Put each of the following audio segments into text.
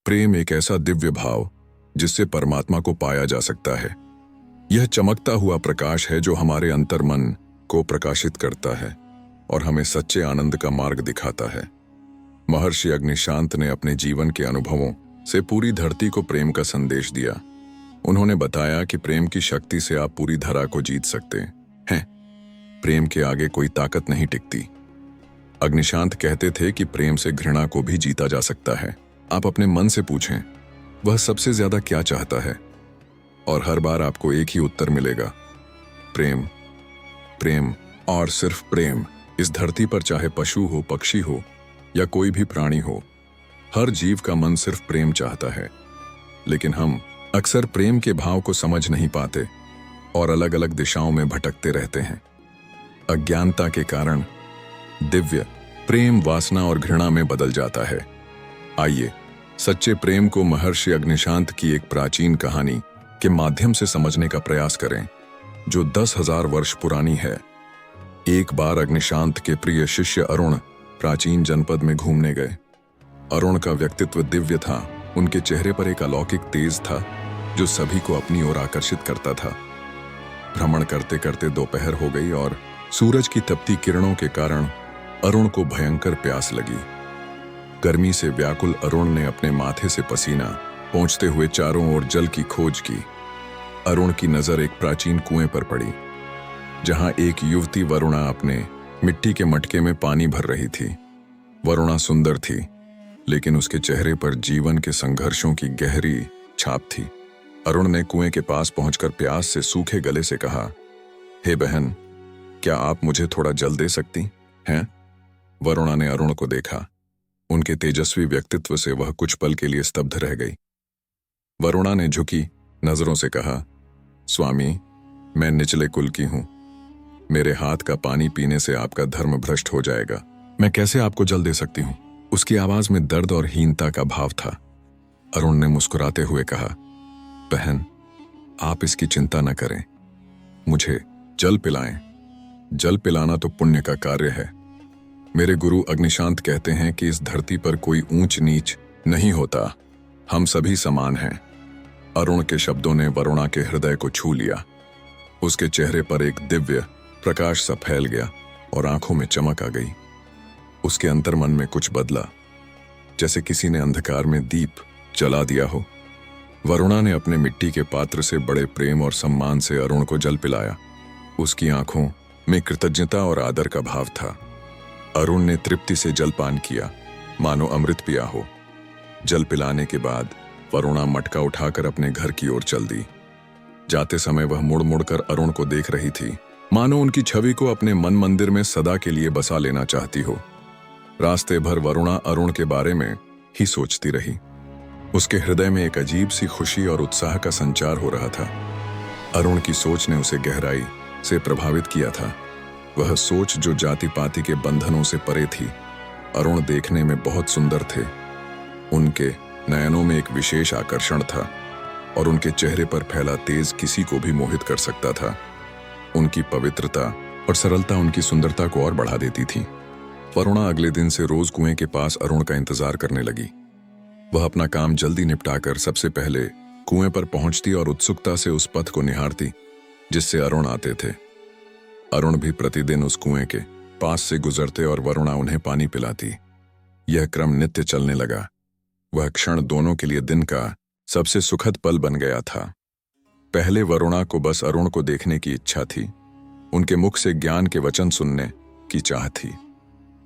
प्रेम एक ऐसा दिव्य भाव जिससे परमात्मा को पाया जा सकता है। यह चमकता हुआ प्रकाश है जो हमारे अंतर्मन को प्रकाशित करता है और हमें सच्चे आनंद का मार्ग दिखाता है। महर्षि अग्निशांत ने अपने जीवन के अनुभवों से पूरी धरती को प्रेम का संदेश दिया। उन्होंने बताया कि प्रेम की शक्ति से आप पूरी धरा को जीत सकते हैं। प्रेम के आगे कोई ताकत नहीं टिकती। अग्निशांत कहते थे कि प्रेम से घृणा को भी जीता जा सकता है। आप अपने मन से पूछें, वह सबसे ज्यादा क्या चाहता है, और हर बार आपको एक ही उत्तर मिलेगा, प्रेम। प्रेम और सिर्फ प्रेम। इस धरती पर चाहे पशु हो, पक्षी हो या कोई भी प्राणी हो, हर जीव का मन सिर्फ प्रेम चाहता है। लेकिन हम अक्सर प्रेम के भाव को समझ नहीं पाते और अलग अलग दिशाओं में भटकते रहते हैं। अज्ञानता के कारण दिव्य प्रेम वासना और घृणा में बदल जाता है। आइए सच्चे प्रेम को महर्षि अग्निशांत की एक प्राचीन कहानी के माध्यम से समझने का प्रयास करें, जो 10,000 वर्ष पुरानी है। एक बार अग्निशांत के प्रिय शिष्य अरुण प्राचीन जनपद में घूमने गए। अरुण का व्यक्तित्व दिव्य था। उनके चेहरे पर एक अलौकिक तेज था जो सभी को अपनी ओर आकर्षित करता था। भ्रमण करते करते दोपहर हो गई और सूरज की तपती किरणों के कारण अरुण को भयंकर प्यास लगी। गर्मी से व्याकुल अरुण ने अपने माथे से पसीना पोंछते हुए चारों ओर जल की खोज की। अरुण की नजर एक प्राचीन कुएं पर पड़ी, जहां एक युवती वरुणा अपने मिट्टी के मटके में पानी भर रही थी। वरुणा सुंदर थी, लेकिन उसके चेहरे पर जीवन के संघर्षों की गहरी छाप थी। अरुण ने कुएं के पास पहुंचकर प्यास से सूखे गले से कहा, हे बहन, क्या आप मुझे थोड़ा जल दे सकती हैं? वरुणा ने अरुण को देखा। उनके तेजस्वी व्यक्तित्व से वह कुछ पल के लिए स्तब्ध रह गई। वरुणा ने झुकी नजरों से कहा, स्वामी, मैं निचले कुल की हूं। मेरे हाथ का पानी पीने से आपका धर्म भ्रष्ट हो जाएगा। मैं कैसे आपको जल दे सकती हूं? उसकी आवाज में दर्द और हीनता का भाव था। अरुण ने मुस्कुराते हुए कहा, बहन, आप इसकी चिंता न करें, मुझे जल पिलाएं। जल पिलाना तो पुण्य का कार्य है। मेरे गुरु अग्निशांत कहते हैं कि इस धरती पर कोई ऊंच नीच नहीं होता, हम सभी समान हैं। अरुण के शब्दों ने वरुणा के हृदय को छू लिया। उसके चेहरे पर एक दिव्य प्रकाश सा फैल गया और आंखों में चमक आ गई। उसके अंतर्मन में कुछ बदला, जैसे किसी ने अंधकार में दीप जला दिया हो। वरुणा ने अपने मिट्टी के पात्र से बड़े प्रेम और सम्मान से अरुण को जल पिलाया। उसकी आंखों में कृतज्ञता और आदर का भाव था। अरुण ने तृप्ति से जलपान किया, मानो अमृत पिया हो। जल पिलाने के बाद वरुणा मटका उठाकर अपने घर की ओर चल दी। जाते समय वह मुड़ मुड़कर अरुण को देख रही थी, मानो उनकी छवि को अपने मन मंदिर में सदा के लिए बसा लेना चाहती हो। रास्ते भर वरुणा अरुण के बारे में ही सोचती रही। उसके हृदय में एक अजीब सी खुशी और उत्साह का संचार हो रहा था। अरुण की सोच ने उसे गहराई से प्रभावित किया था। वह सोच जो जाति पाति के बंधनों से परे थी। अरुण देखने में बहुत सुंदर थे। उनके नयनों में एक विशेष आकर्षण था और उनके चेहरे पर फैला तेज किसी को भी मोहित कर सकता था। उनकी पवित्रता और सरलता उनकी सुंदरता को और बढ़ा देती थी। वरुणा अगले दिन से रोज कुएं के पास अरुण का इंतजार करने लगी। वह अपना काम जल्दी निपटाकर सबसे पहले कुएं पर पहुंचती और उत्सुकता से उस पथ को निहारती जिससे अरुण आते थे। अरुण भी प्रतिदिन उस कुएं के पास से गुजरते और वरुणा उन्हें पानी पिलाती। यह क्रम नित्य चलने लगा। वह क्षण दोनों के लिए दिन का सबसे सुखद पल बन गया था। पहले वरुणा को बस अरुण को देखने की इच्छा थी, उनके मुख से ज्ञान के वचन सुनने की चाह थी।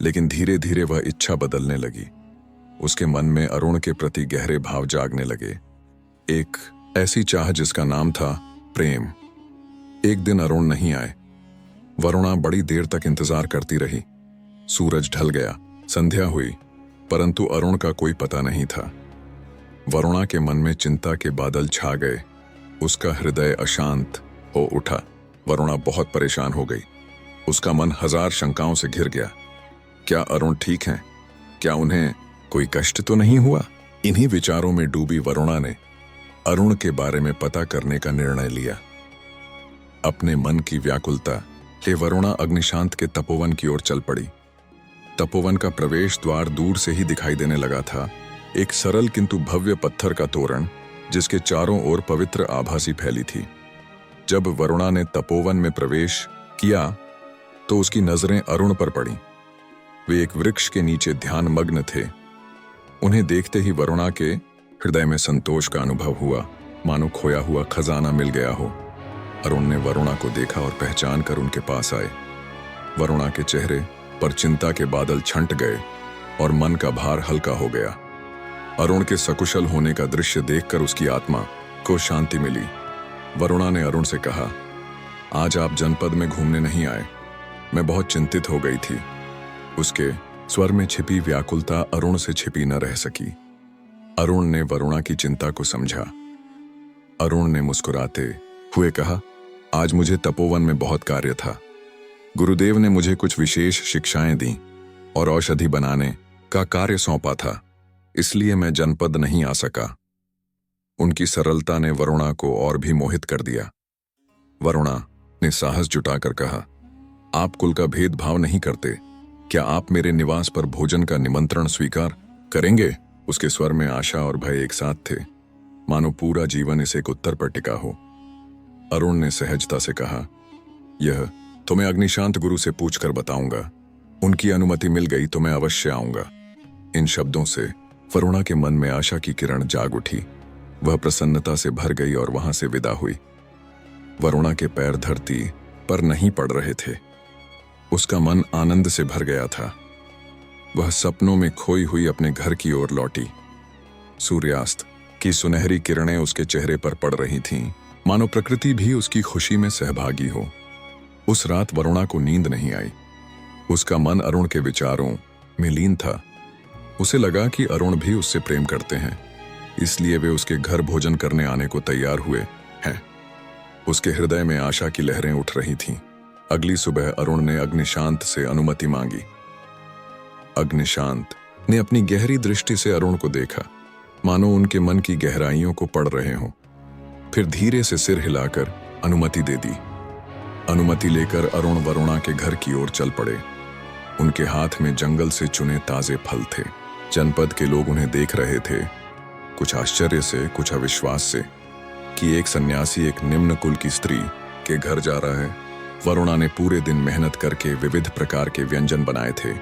लेकिन धीरे धीरे वह इच्छा बदलने लगी। उसके मन में अरुण के प्रति गहरे भाव जागने लगे, एक ऐसी चाह जिसका नाम था प्रेम। एक दिन अरुण नहीं आए। वरुणा बड़ी देर तक इंतजार करती रही। सूरज ढल गया, संध्या हुई, परंतु अरुण का कोई पता नहीं था। वरुणा के मन में चिंता के बादल छा गए। उसका हृदय अशांत हो उठा। वरुणा बहुत परेशान हो गई। उसका मन हजार शंकाओं से घिर गया। क्या अरुण ठीक हैं? क्या उन्हें कोई कष्ट तो नहीं हुआ? इन्हीं विचारों में डूबी वरुणा ने अरुण के बारे में पता करने का निर्णय लिया। अपने मन की व्याकुलता ले वरुणा अग्निशांत के तपोवन की ओर चल पड़ी। तपोवन का प्रवेश द्वार दूर से ही दिखाई देने लगा था। एक सरल किंतु भव्य पत्थर का तोरण जिसके चारों ओर पवित्र आभासी फैली थी। जब वरुणा ने तपोवन में प्रवेश किया तो उसकी नजरें अरुण पर पड़ी। वे एक वृक्ष के नीचे ध्यान मग्न थे। उन्हें देखते ही वरुणा के हृदय में संतोष का अनुभव हुआ, मानो खोया हुआ खजाना मिल गया हो। अरुण ने वरुणा को देखा और पहचान कर उनके पास आए। वरुणा के चेहरे पर चिंता के बादल छंट गए और मन का भार हल्का हो गया। अरुण के सकुशल होने का दृश्य देखकर उसकी आत्मा को शांति मिली। वरुणा ने अरुण से कहा, आज आप जनपद में घूमने नहीं आए, मैं बहुत चिंतित हो गई थी। उसके स्वर में छिपी व्याकुलता अरुण से छिपी न रह सकी। अरुण ने वरुणा की चिंता को समझा। अरुण ने मुस्कुराते हुए कहा, आज मुझे तपोवन में बहुत कार्य था। गुरुदेव ने मुझे कुछ विशेष शिक्षाएं दी और औषधि बनाने का कार्य सौंपा था, इसलिए मैं जनपद नहीं आ सका। उनकी सरलता ने वरुणा को और भी मोहित कर दिया। वरुणा ने साहस जुटाकर कहा, आप कुल का भेदभाव नहीं करते, क्या आप मेरे निवास पर भोजन का निमंत्रण स्वीकार करेंगे? उसके स्वर में आशा और भय एक साथ थे, मानो पूरा जीवन इस एक उत्तर पर टिका हो। अरुण ने सहजता से कहा, यह तो मैं अग्निशांत गुरु से पूछकर बताऊंगा। उनकी अनुमति मिल गई तो मैं अवश्य आऊंगा। इन शब्दों से वरुणा के मन में आशा की किरण जाग उठी। वह प्रसन्नता से भर गई और वहां से विदा हुई। वरुणा के पैर धरती पर नहीं पड़ रहे थे। उसका मन आनंद से भर गया था। वह सपनों में खोई हुई अपने घर की ओर लौटी। सूर्यास्त की सुनहरी किरणें उसके चेहरे पर पड़ रही थीं, मानो प्रकृति भी उसकी खुशी में सहभागी हो। उस रात वरुणा को नींद नहीं आई। उसका मन अरुण के विचारों में लीन था। उसे लगा कि अरुण भी उससे प्रेम करते हैं, इसलिए वे उसके घर भोजन करने आने को तैयार हुए हैं। उसके हृदय में आशा की लहरें उठ रही थीं। अगली सुबह अरुण ने अग्निशांत से अनुमति मांगी। अग्निशांत ने अपनी गहरी दृष्टि से अरुण को देखा, मानो उनके मन की गहराइयों को पढ़ रहे हों। फिर धीरे से सिर हिलाकर अनुमति दे दी। अनुमति लेकर अरुण वरुणा के घर की ओर चल पड़े। उनके हाथ में जंगल से चुने ताजे फल थे। जनपद के लोग उन्हें देख रहे थे, कुछ आश्चर्य से, कुछ अविश्वास से, कि एक सन्यासी एक निम्न कुल की स्त्री के घर जा रहा है। वरुणा ने पूरे दिन मेहनत करके विविध प्रकार के व्यंजन बनाए थे।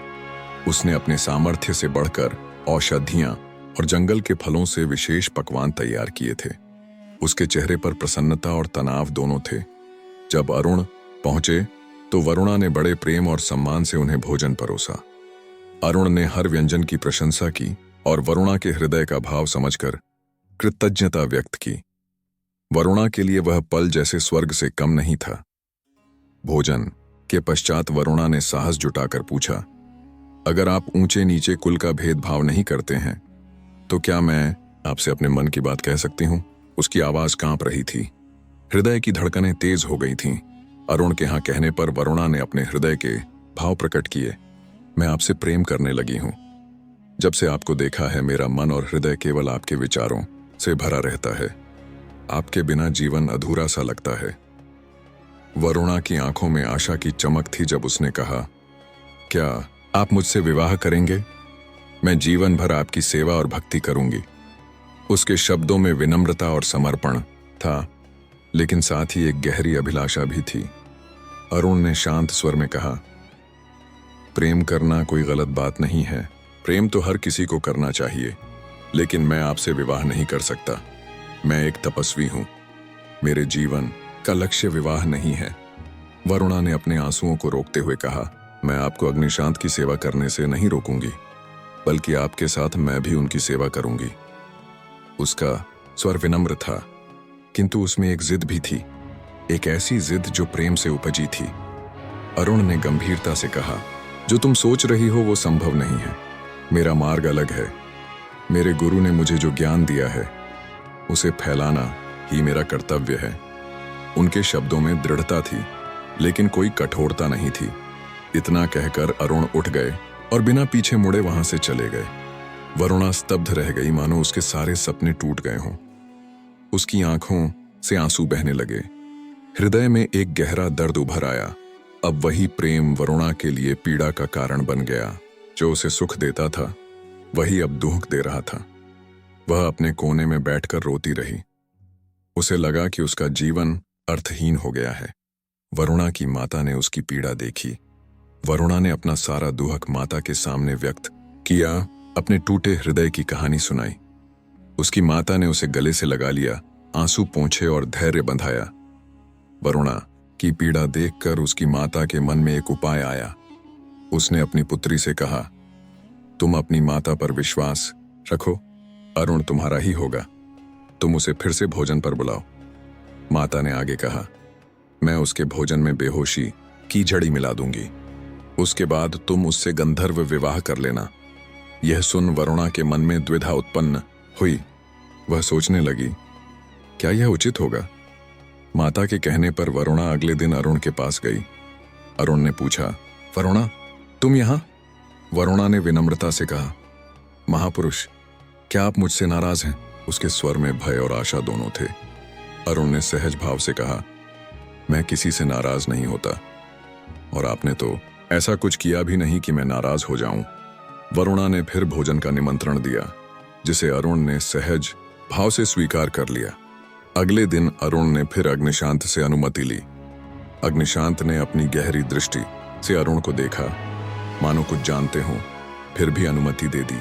उसने अपने सामर्थ्य से बढ़कर औषधियां और जंगल के फलों से विशेष पकवान तैयार किए थे। उसके चेहरे पर प्रसन्नता और तनाव दोनों थे। जब अरुण पहुंचे तो वरुणा ने बड़े प्रेम और सम्मान से उन्हें भोजन परोसा। अरुण ने हर व्यंजन की प्रशंसा की और वरुणा के हृदय का भाव समझकर कृतज्ञता व्यक्त की। वरुणा के लिए वह पल जैसे स्वर्ग से कम नहीं था। भोजन के पश्चात वरुणा ने साहस जुटाकर पूछा, अगर आप ऊंचे नीचे कुल का भेदभाव नहीं करते हैं तो क्या मैं आपसे अपने मन की बात कह सकती हूं? उसकी आवाज कांप रही थी। हृदय की धड़कनें तेज हो गई थीं। अरुण के हां कहने पर वरुणा ने अपने हृदय के भाव प्रकट किए। मैं आपसे प्रेम करने लगी हूं। जब से आपको देखा है मेरा मन और हृदय केवल आपके विचारों से भरा रहता है। आपके बिना जीवन अधूरा सा लगता है। वरुणा की आंखों में आशा की चमक थी जब उसने कहा, क्या आप मुझसे विवाह करेंगे? मैं जीवन भर आपकी सेवा और भक्ति करूंगी। उसके शब्दों में विनम्रता और समर्पण था, लेकिन साथ ही एक गहरी अभिलाषा भी थी। अरुण ने शांत स्वर में कहा, प्रेम करना कोई गलत बात नहीं है। प्रेम तो हर किसी को करना चाहिए, लेकिन मैं आपसे विवाह नहीं कर सकता। मैं एक तपस्वी हूं। मेरे जीवन का लक्ष्य विवाह नहीं है। वरुणा ने अपने आंसुओं को रोकते हुए कहा, मैं आपको अग्निशांत की सेवा करने से नहीं रोकूंगी, बल्कि आपके साथ मैं भी उनकी सेवा करूंगी। उसका स्वर विनम्र था, किंतु उसमें एक जिद भी थी, एक ऐसी जिद जो प्रेम से उपजी थी। अरुण ने गंभीरता से कहा, जो तुम सोच रही हो वो संभव नहीं है। मेरा मार्ग अलग है। मेरे गुरु ने मुझे जो ज्ञान दिया है उसे फैलाना ही मेरा कर्तव्य है। उनके शब्दों में दृढ़ता थी, लेकिन कोई कठोरता नहीं थी। इतना कहकर अरुण उठ गए और बिना पीछे मुड़े वहां से चले गए। वरुणा स्तब्ध रह गई, मानो उसके सारे सपने टूट गए हों। उसकी आंखों से आंसू बहने लगे। हृदय में एक गहरा दर्द उभर आया। अब वही प्रेम वरुणा के लिए पीड़ा का कारण बन गया। जो उसे सुख देता था वही अब दुख दे रहा था। वह अपने कोने में बैठकर रोती रही। उसे लगा कि उसका जीवन अर्थहीन हो गया है। वरुणा की माता ने उसकी पीड़ा देखी। वरुणा ने अपना सारा दुहक माता के सामने व्यक्त किया, अपने टूटे हृदय की कहानी सुनाई। उसकी माता ने उसे गले से लगा लिया, आंसू पोंछे और धैर्य बंधाया। वरुणा की पीड़ा देखकर उसकी माता के मन में एक उपाय आया। उसने अपनी पुत्री से कहा, तुम अपनी माता पर विश्वास रखो, अरुण तुम्हारा ही होगा। तुम उसे फिर से भोजन पर बुलाओ। माता ने आगे कहा, मैं उसके भोजन में बेहोशी की जड़ी मिला दूंगी। उसके बाद तुम उससे गंधर्व विवाह कर लेना। यह सुन वरुणा के मन में द्विधा उत्पन्न हुई। वह सोचने लगी, क्या यह उचित होगा? माता के कहने पर वरुणा अगले दिन अरुण के पास गई। अरुण ने पूछा, वरुणा तुम यहां? वरुणा ने विनम्रता से कहा, महापुरुष क्या आप मुझसे नाराज हैं? उसके स्वर में भय और आशा दोनों थे। अरुण ने सहज भाव से कहा, मैं किसी से नाराज नहीं होता, और आपने तो ऐसा कुछ किया भी नहीं कि मैं नाराज हो जाऊं। वरुणा ने फिर भोजन का निमंत्रण दिया, जिसे अरुण ने सहज भाव से स्वीकार कर लिया। अगले दिन अरुण ने फिर अग्निशांत से अनुमति ली। अग्निशांत ने अपनी गहरी दृष्टि से अरुण को देखा, मानो कुछ जानते हों, फिर भी अनुमति दे दी।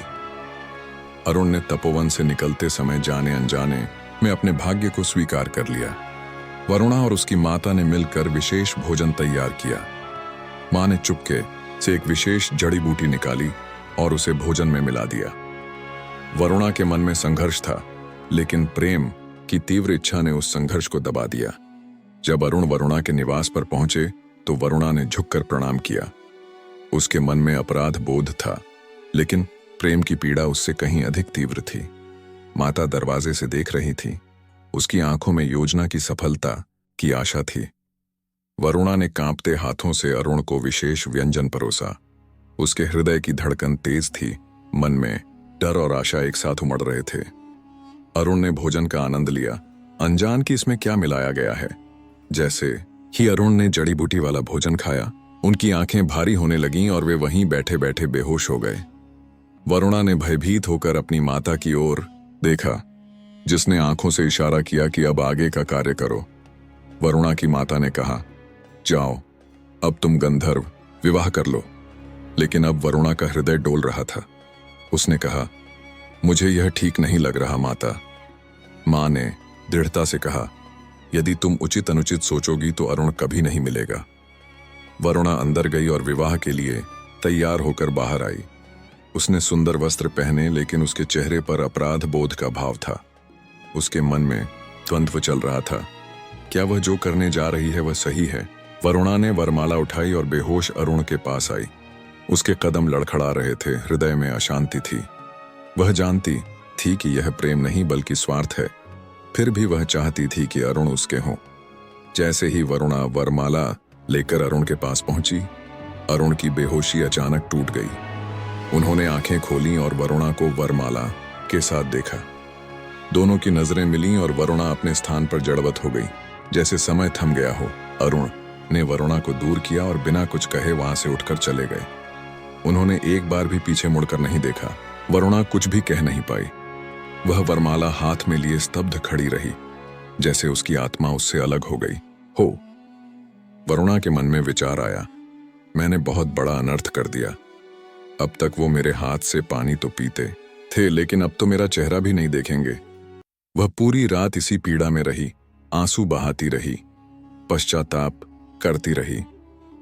अरुण ने तपोवन से निकलते समय जाने अनजाने में अपने भाग्य को स्वीकार कर लिया। वरुणा और उसकी माता ने मिलकर विशेष भोजन तैयार किया। मां ने चुपके से एक विशेष जड़ी बूटी निकाली और उसे भोजन में मिला दिया। वरुणा के मन में संघर्ष था, लेकिन प्रेम की तीव्र इच्छा ने उस संघर्ष को दबा दिया। जब अरुण वरुणा के निवास पर पहुंचे तो वरुणा ने झुककर प्रणाम किया। उसके मन में अपराध बोध था, लेकिन प्रेम की पीड़ा उससे कहीं अधिक तीव्र थी। माता दरवाजे से देख रही थी। उसकी आंखों में योजना की सफलता की आशा थी। वरुणा ने कांपते हाथों से अरुण को विशेष व्यंजन परोसा। उसके हृदय की धड़कन तेज थी, मन में डर और आशा एक साथ उमड़ रहे थे। अरुण ने भोजन का आनंद लिया, अनजान कि इसमें क्या मिलाया गया है। जैसे ही अरुण ने जड़ी बूटी वाला भोजन खाया, उनकी आंखें भारी होने लगीं और वे वहीं बैठे बैठे बेहोश हो गए। वरुणा ने भयभीत होकर अपनी माता की ओर देखा, जिसने आंखों से इशारा किया कि अब आगे का कार्य करो। वरुणा की माता ने कहा, जाओ, अब तुम गंधर्व विवाह कर लो। लेकिन अब वरुणा का हृदय डोल रहा था। उसने कहा, मुझे यह ठीक नहीं लग रहा माता। मां ने दृढ़ता से कहा, यदि तुम उचित अनुचित सोचोगी तो अरुण कभी नहीं मिलेगा। वरुणा अंदर गई और विवाह के लिए तैयार होकर बाहर आई। उसने सुंदर वस्त्र पहने, लेकिन उसके चेहरे पर अपराध बोध का भाव था। उसके मन में द्वंद्व चल रहा था, क्या वह जो करने जा रही है वह सही है? वरुणा ने वरमाला उठाई और बेहोश अरुण के पास आई। उसके कदम लड़खड़ा रहे थे, हृदय में अशांति थी। वह जानती थी कि यह प्रेम नहीं बल्कि स्वार्थ है, फिर भी वह चाहती थी कि अरुण उसके हों। जैसे ही वरुणा वरमाला लेकर अरुण के पास पहुंची, अरुण की बेहोशी अचानक टूट गई। उन्होंने आंखें खोलीं और वरुणा को वरमाला के साथ देखा। दोनों की नजरें मिलीं और वरुणा अपने स्थान पर जड़वत हो गई, जैसे समय थम गया हो। अरुण ने वरुणा को दूर किया और बिना कुछ कहे वहां से उठकर चले गए। उन्होंने एक बार भी पीछे मुड़कर नहीं देखा। वरुणा कुछ भी कह नहीं पाई। वह वरमाला हाथ में लिए स्तब्ध खड़ी रही, जैसे उसकी आत्मा उससे अलग हो गई हो। वरुणा के मन में विचार आया, मैंने बहुत बड़ा अनर्थ कर दिया। अब तक वो मेरे हाथ से पानी तो पीते थे, लेकिन अब तो मेरा चेहरा भी नहीं देखेंगे। वह पूरी रात इसी पीड़ा में रही, आंसू बहाती रही, पश्चाताप करती रही।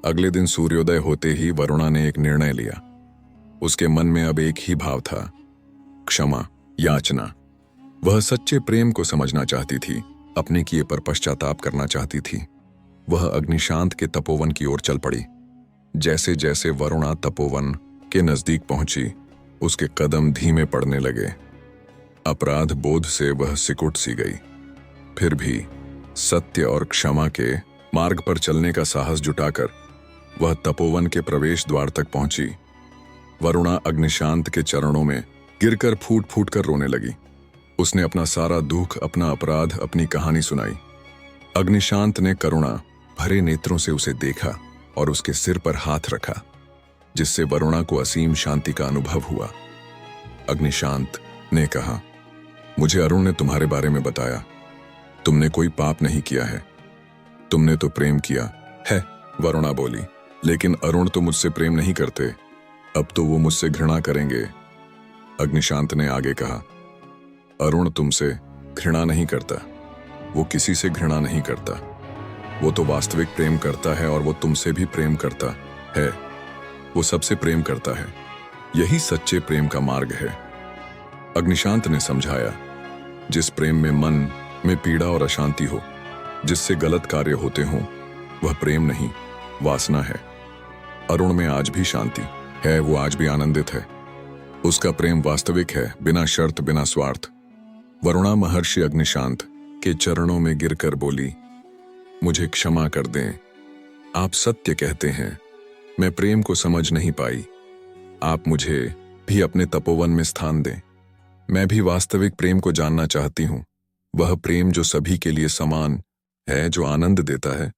अगले दिन सूर्योदय होते ही वरुणा ने एक निर्णय लिया। उसके मन में अब एक ही भाव था, क्षमा याचना। वह सच्चे प्रेम को समझना चाहती थी, अपने किए पर पश्चाताप करना चाहती थी। वह अग्निशांत के तपोवन की ओर चल पड़ी। जैसे जैसे वरुणा तपोवन के नजदीक पहुंची, उसके कदम धीमे पड़ने लगे। अपराध बोध से वह सिकुड़ सी गई। फिर भी सत्य और क्षमा के मार्ग पर चलने का साहस जुटाकर वह तपोवन के प्रवेश द्वार तक पहुंची। वरुणा अग्निशांत के चरणों में गिरकर फूट फूट कर रोने लगी। उसने अपना सारा दुख, अपना अपराध, अपनी कहानी सुनाई। अग्निशांत ने करुणा भरे नेत्रों से उसे देखा और उसके सिर पर हाथ रखा, जिससे वरुणा को असीम शांति का अनुभव हुआ। अग्निशांत ने कहा, मुझे अरुण ने तुम्हारे बारे में बताया। तुमने कोई पाप नहीं किया है, तुमने तो प्रेम किया है, वरुणा बोली। लेकिन अरुण तो मुझसे प्रेम नहीं करते, अब तो वो मुझसे घृणा करेंगे, अग्निशांत ने आगे कहा। अरुण तुमसे घृणा नहीं करता, वो किसी से घृणा नहीं करता, वो तो वास्तविक प्रेम करता है और वो तुमसे भी प्रेम करता है, वो सबसे प्रेम करता है, यही सच्चे प्रेम का मार्ग है, अग्निशांत ने समझाया। जिस प्रेम में मन में पीड़ा और अशांति हो, जिससे गलत कार्य होते हों, वह प्रेम नहीं, वासना है। अरुण में आज भी शांति है, वो आज भी आनंदित है, उसका प्रेम वास्तविक है, बिना शर्त, बिना स्वार्थ। वरुणा महर्षि अग्निशांत के चरणों में गिरकर बोली, मुझे क्षमा कर दें, आप सत्य कहते हैं, मैं प्रेम को समझ नहीं पाई, आप मुझे भी अपने तपोवन में स्थान दें, मैं भी वास्तविक प्रेम को जानना चाहती हूँ, वह प्रेम जो सभी के लिए समान है, जो आनंद देता है,